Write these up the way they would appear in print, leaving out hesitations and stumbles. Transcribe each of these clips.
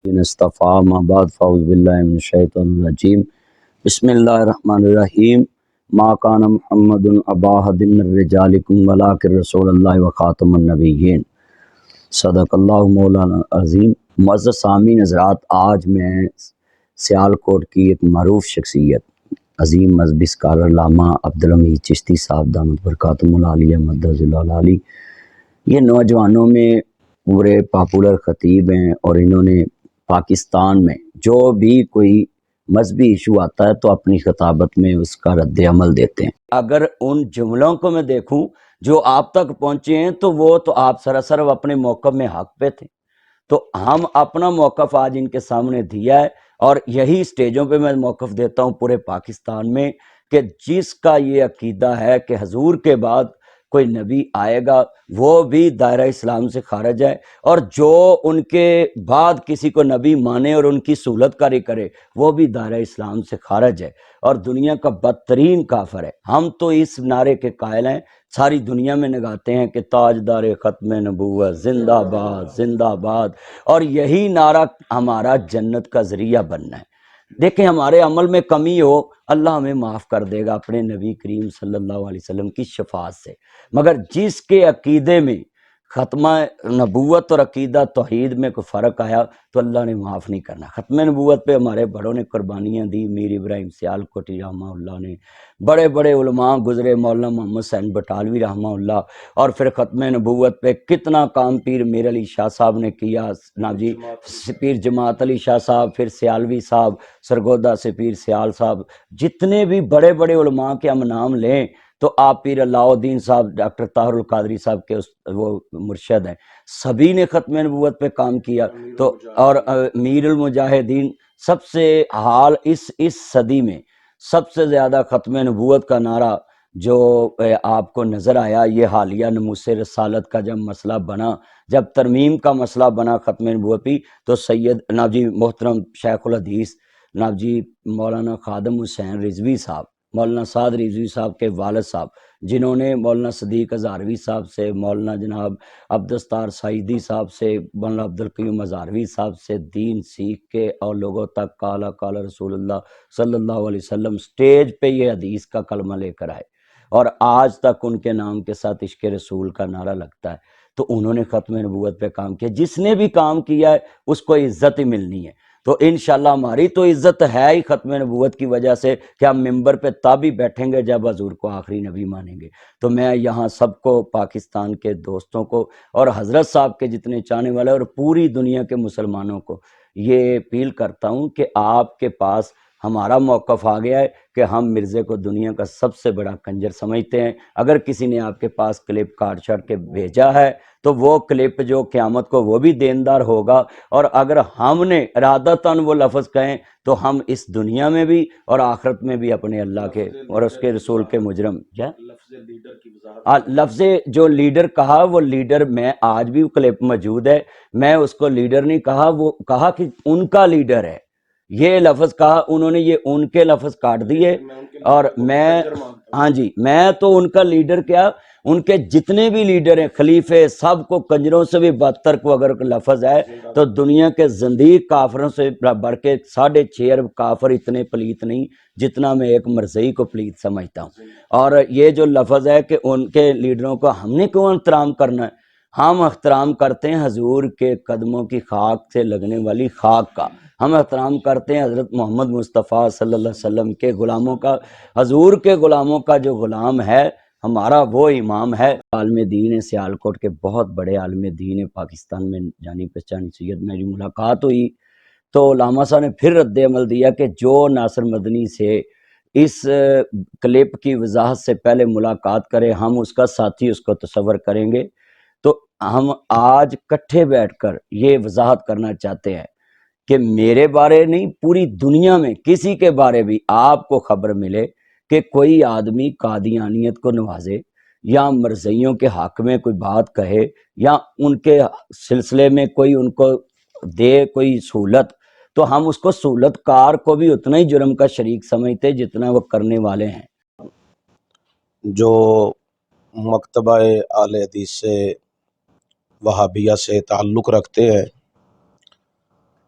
اصطفیٰ ما بعد فاعوذ باللہ من الشیطان الرجیم بسم اللہ الرحمن الرحیم ما کان محمد ابا احد من رجالکم ولکن رسول اللہ وخاتم النبیین صدق اللہ مولانا عظیم۔ معزز سامعین حضرات، آج میں سیالکوٹ کی ایک معروف شخصیت عظیم مذہبی اسکالر علامہ عبدالحمید چشتی صاحب دامت برکاتہم العالیہ مدظ العالی، یہ نوجوانوں میں پورے پاپولر خطیب ہیں اور انہوں نے پاکستان میں جو بھی کوئی مذہبی ایشو آتا ہے تو اپنی خطابت میں اس کا رد عمل دیتے ہیں۔ اگر ان جملوں کو میں دیکھوں جو آپ تک پہنچے ہیں تو وہ تو آپ سراسر اپنے موقف میں حق پہ تھے، تو ہم اپنا موقف آج ان کے سامنے دیا ہے اور یہی سٹیجوں پہ میں موقف دیتا ہوں پورے پاکستان میں کہ جس کا یہ عقیدہ ہے کہ حضور کے بعد کوئی نبی آئے گا وہ بھی دائرہ اسلام سے خارج ہے، اور جو ان کے بعد کسی کو نبی مانے اور ان کی سہولت کاری کرے وہ بھی دائرہ اسلام سے خارج ہے اور دنیا کا بدترین کافر ہے۔ ہم تو اس نعرے کے قائل ہیں، ساری دنیا میں نگاتے ہیں کہ تاجدار ختم نبوت زندہ باد زندہ باد، اور یہی نعرہ ہمارا جنت کا ذریعہ بننا ہے۔ دیکھیں ہمارے عمل میں کمی ہو اللہ ہمیں معاف کر دے گا اپنے نبی کریم صلی اللہ علیہ وسلم کی شفاعت سے، مگر جس کے عقیدے میں ختمہ نبوت اور عقیدہ توحید میں کوئی فرق آیا تو اللہ نے معاف نہیں کرنا۔ ختم نبوت پہ ہمارے بڑوں نے قربانیاں دی، میر ابراہیم سیالکوٹی رحمہ اللہ نے، بڑے بڑے علماء گزرے، مولانا محمد حسین بٹالوی رحمہ اللہ، اور پھر ختم نبوت پہ کتنا کام پیر میر علی شاہ صاحب نے کیا، جی پیر جماعت علی شاہ صاحب، پھر سیالوی صاحب، سرگودا سے پیر سیال صاحب، جتنے بھی بڑے بڑے علماء کے ہم نام لیں تو آپ پیر اللہ الدین صاحب، ڈاکٹر طاہر القادری صاحب کے وہ مرشد ہیں، سبھی نے ختم نبوت پہ کام کیا۔ تو اور میر المجاہدین سب سے حال اس صدی میں سب سے زیادہ ختم نبوت کا نعرہ جو آپ کو نظر آیا، یہ حالیہ نموس رسالت کا جب مسئلہ بنا، جب ترمیم کا مسئلہ بنا ختم نبوت پہ، تو سید جی محترم شیخ الحدیث جی مولانا خادم حسین رضوی صاحب، مولانا سعد رضوی صاحب کے والد صاحب، جنہوں نے مولانا صدیق ہزاروی صاحب سے، مولانا جناب عبدالستار سعیدی صاحب سے، مولانا عبدالقیوم ہزاروی صاحب سے دین سیکھ کے اور لوگوں تک قال قال رسول اللہ صلی اللہ علیہ وسلم سٹیج پہ یہ حدیث کا کلمہ لے کر آئے، اور آج تک ان کے نام کے ساتھ عشق رسول کا نعرہ لگتا ہے۔ تو انہوں نے ختم نبوت پہ کام کیا، جس نے بھی کام کیا ہے اس کو عزت ہی ملنی ہے۔ تو انشاءاللہ ہماری تو عزت ہے ہی ختم نبوت کی وجہ سے کہ ہم ممبر پہ تب ہی بیٹھیں گے جب حضور کو آخری نبی مانیں گے۔ تو میں یہاں سب کو، پاکستان کے دوستوں کو اور حضرت صاحب کے جتنے چاہنے والے اور پوری دنیا کے مسلمانوں کو یہ اپیل کرتا ہوں کہ آپ کے پاس ہمارا موقف آ گیا ہے کہ ہم مرزے کو دنیا کا سب سے بڑا کنجر سمجھتے ہیں۔ اگر کسی نے آپ کے پاس کلپ کاٹ چھاٹ کے بھیجا ہے تو وہ کلپ جو قیامت کو وہ بھی دیندار ہوگا، اور اگر ہم نے ارادتاً وہ لفظ کہیں تو ہم اس دنیا میں بھی اور آخرت میں بھی اپنے اللہ کے اور اس کے رسول کے مجرم۔ کیا لفظ جو لیڈر کہا، وہ لیڈر میں آج بھی کلپ موجود ہے، میں اس کو لیڈر نہیں کہا، وہ کہا کہ ان کا لیڈر ہے، یہ لفظ کہا انہوں نے، یہ ان کے لفظ کاٹ دیے، اور میں ہاں جی میں تو ان کا لیڈر کیا، ان کے جتنے بھی لیڈر ہیں خلیفے سب کو کنجروں سے بھی بدتر کو اگر لفظ ہے تو دنیا کے زندیق کافروں سے بڑھ کے 6.5 ارب کافر اتنے پلیت نہیں جتنا میں ایک مرزئی کو پلیت سمجھتا ہوں۔ اور یہ جو لفظ ہے کہ ان کے لیڈروں کو ہم نے کیوں احترام کرنا ہے؟ ہم احترام کرتے ہیں حضور کے قدموں کی خاک سے لگنے والی خاک کا، ہم احترام کرتے ہیں حضرت محمد مصطفیٰ صلی اللہ علیہ وسلم کے غلاموں کا، حضور کے غلاموں کا جو غلام ہے ہمارا وہ امام ہے۔ عالم دین ہے سیالکوٹ کے، بہت بڑے عالم دین ہے پاکستان میں، جانی پہچانی سید، میری ملاقات ہوئی تو علامہ صاحب نے پھر رد عمل دیا کہ جو ناصر مدنی سے اس کلپ کی وضاحت سے پہلے ملاقات کرے ہم اس کا ساتھی اس کو تصور کریں گے۔ تو ہم آج کٹھے بیٹھ کر یہ وضاحت کرنا چاہتے ہیں کہ میرے بارے نہیں، پوری دنیا میں کسی کے بارے بھی آپ کو خبر ملے کہ کوئی آدمی قادیانیت کو نوازے یا مرزائیوں کے حق میں کوئی بات کہے یا ان کے سلسلے میں کوئی ان کو دے کوئی سہولت، تو ہم اس کو سہولت کار کو بھی اتنا ہی جرم کا شریک سمجھتے جتنا وہ کرنے والے ہیں۔ جو مکتبہ اہل حدیث سے وہابیہ سے تعلق رکھتے ہیں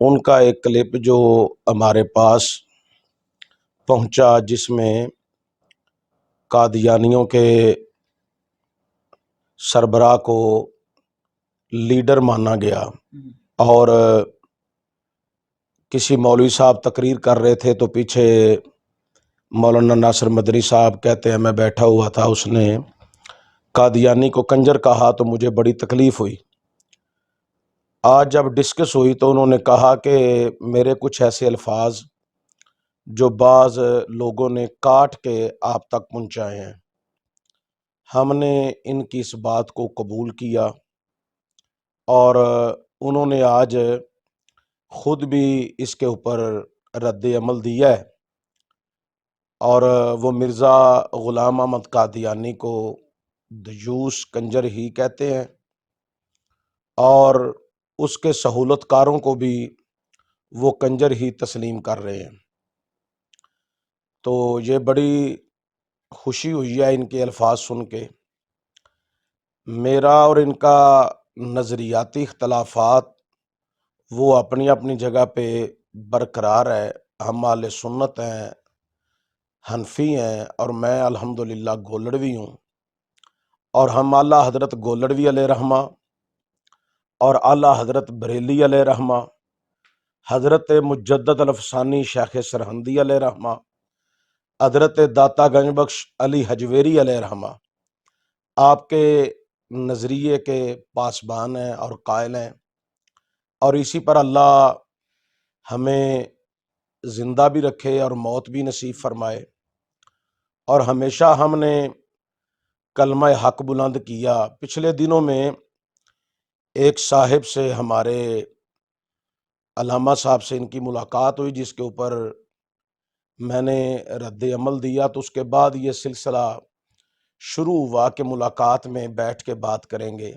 ان کا ایک کلپ جو ہمارے پاس پہنچا جس میں قادیانیوں کے سربراہ کو لیڈر مانا گیا، اور کسی مولوی صاحب تقریر کر رہے تھے تو پیچھے مولانا ناصر مدنی صاحب کہتے ہیں میں بیٹھا ہوا تھا، اس نے قادیانی کو کنجر کہا تو مجھے بڑی تکلیف ہوئی۔ آج جب ڈسکس ہوئی تو انہوں نے کہا کہ میرے کچھ ایسے الفاظ جو بعض لوگوں نے کاٹ کے آپ تک پہنچائے ہیں، ہم نے ان کی اس بات کو قبول کیا، اور انہوں نے آج خود بھی اس کے اوپر رد عمل دیا ہے، اور وہ مرزا غلام احمد قادیانی کو دیوس کنجر ہی کہتے ہیں، اور اس کے سہولت کاروں کو بھی وہ کنجر ہی تسلیم کر رہے ہیں۔ تو یہ بڑی خوشی ہوئی ہے ان کے الفاظ سن کے۔ میرا اور ان کا نظریاتی اختلافات وہ اپنی اپنی جگہ پہ برقرار ہے۔ ہم اہل سنت ہیں، حنفی ہیں، اور میں الحمدللہ گولڑوی ہوں، اور ہم اعلیٰ حضرت گولڑوی علیہ رحمہ اور اعلیٰ حضرت بریلی علیہ رحمہ، حضرت مجدد الافسانی شیخ سرہندی علیہ رحمہ، حضرت داتا گنج بخش علی حجویری علیہ رحمہ آپ کے نظریے کے پاسبان ہیں اور قائل ہیں، اور اسی پر اللہ ہمیں زندہ بھی رکھے اور موت بھی نصیب فرمائے۔ اور ہمیشہ ہم نے کلمہ حق بلند کیا۔ پچھلے دنوں میں ایک صاحب سے، ہمارے علامہ صاحب سے ان کی ملاقات ہوئی، جس کے اوپر میں نے رد عمل دیا، تو اس کے بعد یہ سلسلہ شروع ہوا کہ ملاقات میں بیٹھ کے بات کریں گے۔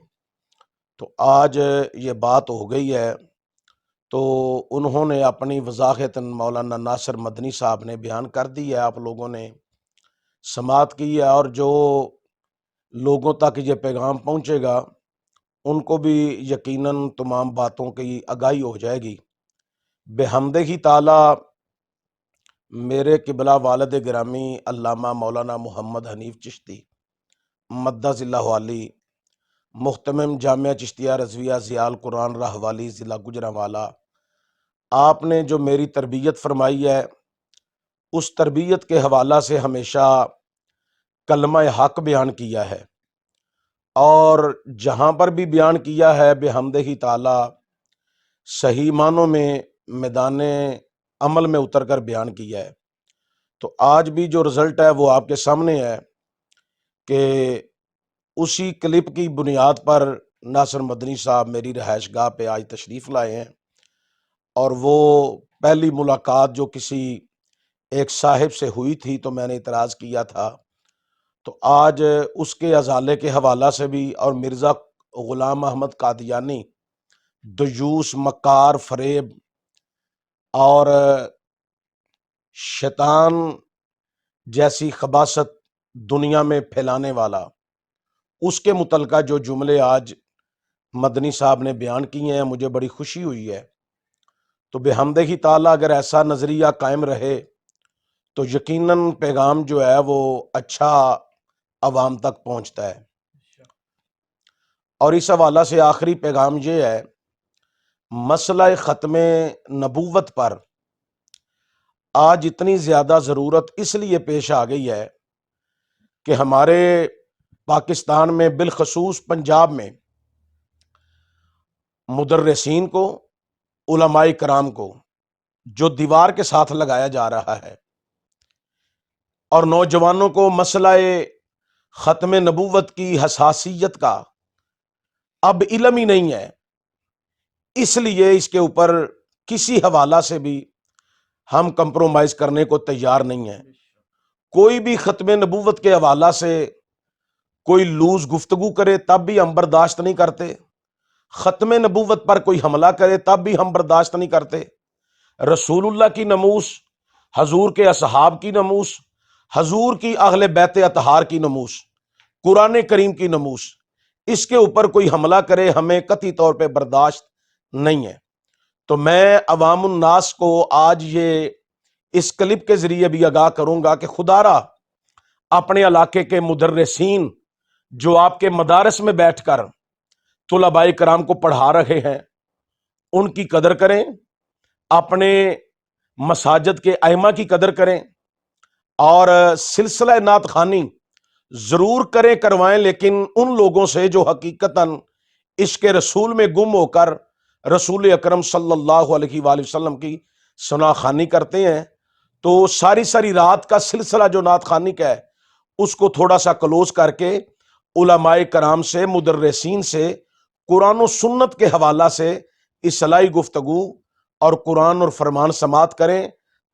تو آج یہ بات ہو گئی ہے، تو انہوں نے اپنی وضاحت مولانا ناصر مدنی صاحب نے بیان کر دی ہے، آپ لوگوں نے سماعت کی ہے، اور جو لوگوں تک یہ پیغام پہنچے گا ان کو بھی یقیناً تمام باتوں کی آگاہی ہو جائے گی۔ بحمدہ تعالی میرے قبلہ والد گرامی علامہ مولانا محمد حنیف چشتی مدث اللہ علی، محتمم جامعہ چشتیہ رضویہ ضیاء القرآن راہوالی ضلع گوجرانوالہ، آپ نے جو میری تربیت فرمائی ہے، اس تربیت کے حوالہ سے ہمیشہ کلمہ حق بیان کیا ہے، اور جہاں پر بھی بیان کیا ہے بحمدہ تعالی صحیح معنوں میں میدان عمل میں اتر کر بیان کیا ہے۔ تو آج بھی جو رزلٹ ہے وہ آپ کے سامنے ہے کہ اسی کلپ کی بنیاد پر ناصر مدنی صاحب میری رہائش گاہ پہ آج تشریف لائے ہیں، اور وہ پہلی ملاقات جو کسی ایک صاحب سے ہوئی تھی تو میں نے اعتراض کیا تھا، تو آج اس کے ازالے کے حوالہ سے بھی، اور مرزا غلام احمد قادیانی دیوس، مکار، فریب اور شیطان جیسی خباثت دنیا میں پھیلانے والا، اس کے متعلقہ جو جملے آج مدنی صاحب نے بیان کیے ہیں، مجھے بڑی خوشی ہوئی ہے۔ تو بحمدہ تعالیٰ اگر ایسا نظریہ قائم رہے تو یقیناً پیغام جو ہے وہ اچھا عوام تک پہنچتا ہے۔ اور اس حوالہ سے آخری پیغام یہ ہے، مسئلہ ختم نبوت پر آج اتنی زیادہ ضرورت اس لیے پیش آ گئی ہے کہ ہمارے پاکستان میں بالخصوص پنجاب میں مدرسین کو، علماء کرام کو جو دیوار کے ساتھ لگایا جا رہا ہے، اور نوجوانوں کو مسئلہ ختم نبوت کی حساسیت کا اب علم ہی نہیں ہے، اس لیے اس کے اوپر کسی حوالہ سے بھی ہم کمپرومائز کرنے کو تیار نہیں ہیں۔ کوئی بھی ختم نبوت کے حوالہ سے کوئی لوز گفتگو کرے تب بھی ہم برداشت نہیں کرتے، ختم نبوت پر کوئی حملہ کرے تب بھی ہم برداشت نہیں کرتے۔ رسول اللہ کی ناموس، حضور کے اصحاب کی ناموس، حضور کی اہل بیت اطہار کی ناموس، قرآن کریم کی ناموس، اس کے اوپر کوئی حملہ کرے ہمیں قطعی طور پہ برداشت نہیں ہے۔ تو میں عوام الناس کو آج یہ اس کلپ کے ذریعے بھی آگاہ کروں گا کہ خدا را اپنے علاقے کے مدرسین جو آپ کے مدارس میں بیٹھ کر طلباء کرام کو پڑھا رہے ہیں ان کی قدر کریں، اپنے مساجد کے ائمہ کی قدر کریں، اور سلسلہ نعت خوانی ضرور کریں، کروائیں، لیکن ان لوگوں سے جو حقیقتاً عشق رسول میں گم ہو کر رسول اکرم صلی اللہ علیہ وآلہ وسلم کی ثنا خوانی کرتے ہیں۔ تو ساری ساری رات کا سلسلہ جو نعت خوانی کا ہے اس کو تھوڑا سا کلوز کر کے علماء کرام سے، مدرسین سے، قرآن و سنت کے حوالہ سے اصلاحی گفتگو اور قرآن اور فرمان سماعت کریں،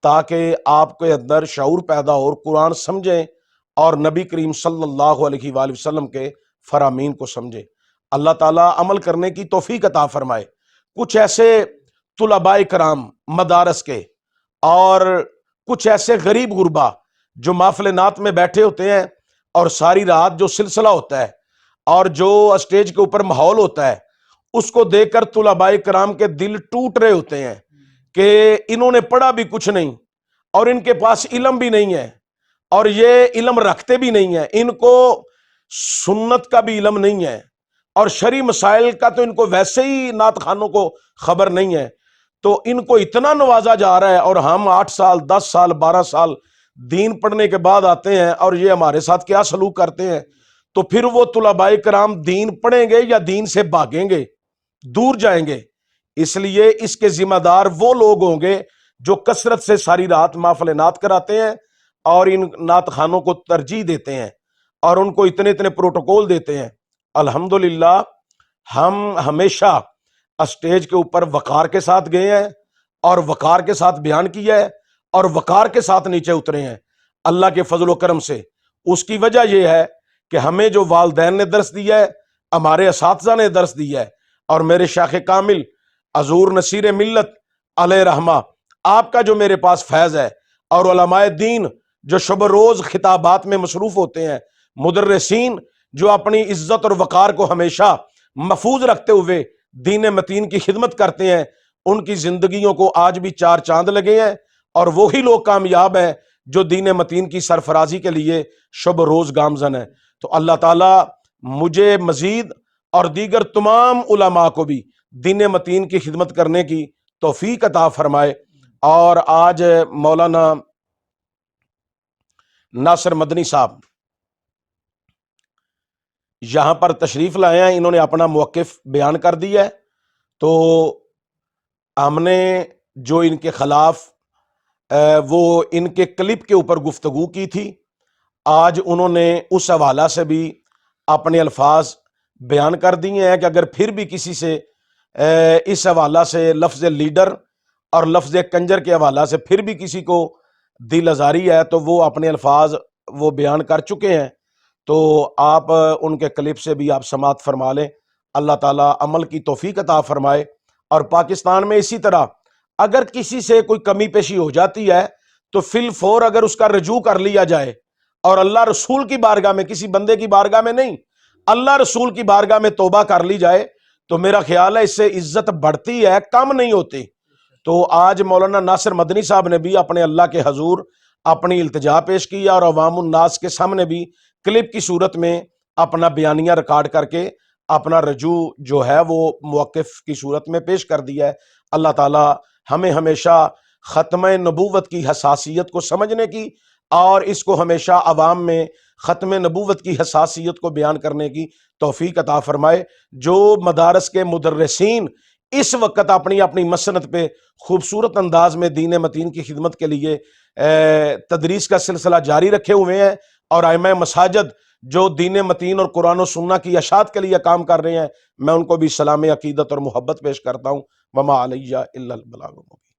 تاکہ آپ کے اندر شعور پیدا ہو اور قرآن سمجھیں اور نبی کریم صلی اللہ علیہ وآلہ وسلم کے فرامین کو سمجھیں۔ اللہ تعالیٰ عمل کرنے کی توفیق عطا فرمائے۔ کچھ ایسے طلباء کرام مدارس کے اور کچھ ایسے غریب غربا جو محفل نعت میں بیٹھے ہوتے ہیں اور ساری رات جو سلسلہ ہوتا ہے اور جو اسٹیج کے اوپر ماحول ہوتا ہے اس کو دیکھ کر طلباء کرام کے دل ٹوٹ رہے ہوتے ہیں کہ انہوں نے پڑھا بھی کچھ نہیں اور ان کے پاس علم بھی نہیں ہے اور یہ علم رکھتے بھی نہیں ہیں، ان کو سنت کا بھی علم نہیں ہے اور شرعی مسائل کا تو ان کو ویسے ہی نعت خوانوں کو خبر نہیں ہے۔ تو ان کو اتنا نوازا جا رہا ہے اور ہم 8 سال 10 سال 12 سال دین پڑھنے کے بعد آتے ہیں اور یہ ہمارے ساتھ کیا سلوک کرتے ہیں۔ تو پھر وہ طلباء کرام دین پڑھیں گے یا دین سے بھاگیں گے، دور جائیں گے؟ اس لیے اس کے ذمہ دار وہ لوگ ہوں گے جو کثرت سے ساری رات محفل نعت کراتے ہیں اور ان نعت خوانوں کو ترجیح دیتے ہیں اور ان کو اتنے اتنے پروٹوکول دیتے ہیں۔ الحمدللہ ہم ہمیشہ اسٹیج کے اوپر وقار کے ساتھ گئے ہیں اور وقار کے ساتھ بیان کیا ہے اور وقار کے ساتھ نیچے اترے ہیں اللہ کے فضل و کرم سے۔ اس کی وجہ یہ ہے کہ ہمیں جو والدین نے درس دیا ہے، ہمارے اساتذہ نے درس دیا ہے، اور میرے شیخ کامل حضور نصیر ملت علیہ رحمہ آپ کا جو میرے پاس فیض ہے، اور علماء دین جو شب روز خطابات میں مصروف ہوتے ہیں، مدرسین جو اپنی عزت اور وقار کو ہمیشہ محفوظ رکھتے ہوئے دین متین کی خدمت کرتے ہیں، ان کی زندگیوں کو آج بھی 4 چاند لگے ہیں، اور وہی لوگ کامیاب ہیں جو دین متین کی سرفرازی کے لیے شب روز گامزن ہیں۔ تو اللہ تعالیٰ مجھے مزید اور دیگر تمام علماء کو بھی دین متین کی خدمت کرنے کی توفیق عطا فرمائے۔ اور آج مولانا ناصر مدنی صاحب یہاں پر تشریف لائے ہیں، انہوں نے اپنا موقف بیان کر دیا ہے، تو ہم نے جو ان کے خلاف وہ ان کے کلپ کے اوپر گفتگو کی تھی، آج انہوں نے اس حوالہ سے بھی اپنے الفاظ بیان کر دیے ہیں کہ اگر پھر بھی کسی سے اس حوالہ سے لفظ لیڈر اور لفظ کنجر کے حوالہ سے پھر بھی کسی کو دل آزاری ہے تو وہ اپنے الفاظ وہ بیان کر چکے ہیں، تو آپ ان کے کلپ سے بھی آپ سماعت فرما لیں۔ اللہ تعالیٰ عمل کی توفیق عطا فرمائے۔ اور پاکستان میں اسی طرح اگر کسی سے کوئی کمی پیشی ہو جاتی ہے تو فی الفور اگر اس کا رجوع کر لیا جائے اور اللہ رسول کی بارگاہ میں، کسی بندے کی بارگاہ میں نہیں، اللہ رسول کی بارگاہ میں توبہ کر لی جائے تو میرا خیال ہے اس سے عزت بڑھتی ہے، کم نہیں ہوتی۔ تو آج مولانا ناصر مدنی صاحب نے بھی اپنے اللہ کے حضور اپنی التجا پیش کی اور عوام الناس کے سامنے بھی کلپ کی صورت میں اپنا بیانیہ ریکارڈ کر کے اپنا رجوع جو ہے وہ موقف کی صورت میں پیش کر دیا ہے۔ اللہ تعالی ہمیں ہمیشہ ختم نبوت کی حساسیت کو سمجھنے کی اور اس کو ہمیشہ عوام میں ختم نبوت کی حساسیت کو بیان کرنے کی توفیق عطا فرمائے۔ جو مدارس کے مدرسین اس وقت اپنی اپنی مسنت پہ خوبصورت انداز میں دین متین کی خدمت کے لیے تدریس کا سلسلہ جاری رکھے ہوئے ہیں، اور ائمہ مساجد جو دین متین اور قرآن و سنہ کی اشاعت کے لیے کام کر رہے ہیں، میں ان کو بھی سلام عقیدت اور محبت پیش کرتا ہوں۔ وما علیہ الا البلاغ المبین۔